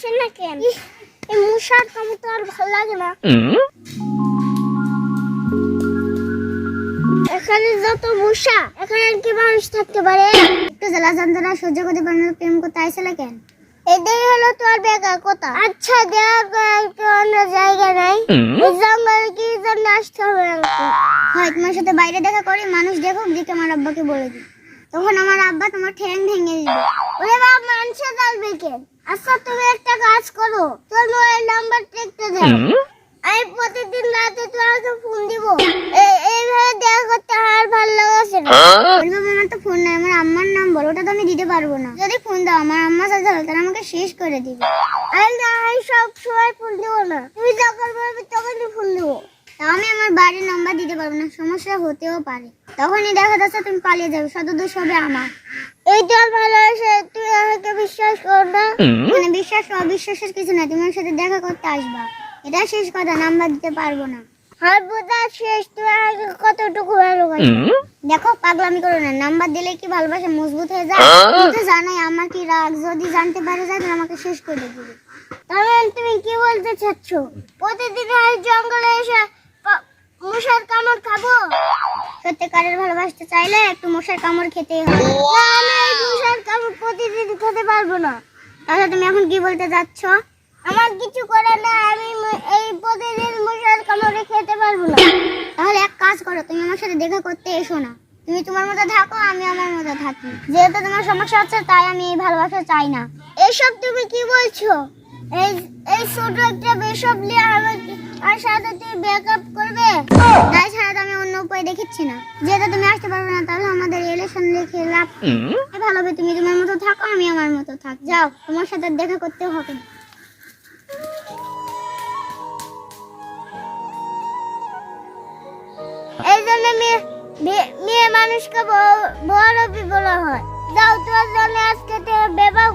আসে না কেন? এই মশার কামড় তো আর ভালো লাগে না। এখানে যত মশা, এখানে আর কি মানুষ থাকতে পারে? একটু জ্বালা যন্ত্রণা সহ্য করতে পারে না, প্রেম করতে আইছিল কেন? এটাই হলো তোর বেকার কথা। আচ্ছা দেখা অন্য জায়গা নাই, জঙ্গল কি জন্য আসতে হবে? হয় তোমার সাথে বাইরে দেখা করে মানুষ দেখুক, দিকে আমার আব্বাকে বলে দিই, তখন আমার আব্বা তোমার ঠ্যাং ভেঙে দিবে। ওরে বাপ, মানুষে চলবে কেন? আচ্ছা তুমি একটা কাজ করো, তোর মোবাইল নাম্বারটা একটু দাও, আমি প্রতিদিন রাতে তোমাকে ফোন দিব। এইভাবে দেখা করতে আর ভালো লাগছে না। ওইভাবে আমার তো ফোন নাই, আমার আম্মার নাম্বার, ওটা তো আমি দিতে পারবো না। যদি ফোন দাও আমার আম্মা সাথে হলো, তাহলে আমাকে শেষ করে দিবে। আমি সব সময় ফোন দেবো না, তুমি যখন বলবে তখনই ফোন দেবো। তাও আমি আমার বাড়ির নাম্বার দিতে পারবো না, সমস্যা হতেও পারে। তখনই দেখা যাচ্ছে তুমি পালিয়ে যাবে, শত দোষ হবে আমার। এইটা আর ভালোবাসে, তুই আমাকে বিশ্বাস কর না। মানে বিশ্বাস অবিশ্বাসের কিছু না, তুমি আমার সাথে দেখা করতে আসবা, এটা শেষ কথা, নাম্বার দিতে পারবো না। আর বোঝা শেষ, তুই আমাকে কতটুকু ভালোবাসি। দেখো পাগলামি করো না, নাম্বার দিলে কি ভালোবাসা মজবুত হয়ে যায়? তুমি তো জানাই আমার কি রাগ, যদি জানতে পারে যায় তাহলে আমাকে শেষ করে দিবে। তাহলে তুমি কি বলতে চাচ্ছ? প্রতিদিন এই জঙ্গলে এসে মশার কামড় খাবো? সত্যিকারের ভালোবাসতে চাইলে একটু মশার কামড় খেতেই হবে। না, আমি এই মশার কামড় প্রতিদিন খেতে পারবো না। তাহলে তুমি এখন কি বলতে যাচ্ছ? আমার কিছু করার না, আমি এই প্রতিদিন মশার কামড়ে খেতে পারবো না। তাহলে এক কাজ করো, তুমি আমার সাথে দেখা করতে এসো না, তুমি তোমার মতো থাকো, আমি আমার মতো থাকি। যেহেতু তোমার সমস্যা হচ্ছে, তাই আমি এই ভালোবাসা চাই না। এসব তুমি কি বলছো? এই এই ছোট একটা বেসব নিয়ে আর সাথে তুই ব্রেকআপ করবে? তাই ছাড়া তো আমি অন্য উপায় দেখিচ্ছি না। যেহেতু তুমি আসতে পারবে না, তাহলে আমাদের রিলেশন রেখে লাভ কি? ভালো হবে তুমি তোমার মতো থাকো, আমি আমার মতো থাক। যাও, তোমার সাথে দেখা করতে হবে না। এই জন্য মেয়ে মানুষকে বড় বলা হয়। যাও, তোমার জন্য আজকে বিবাহ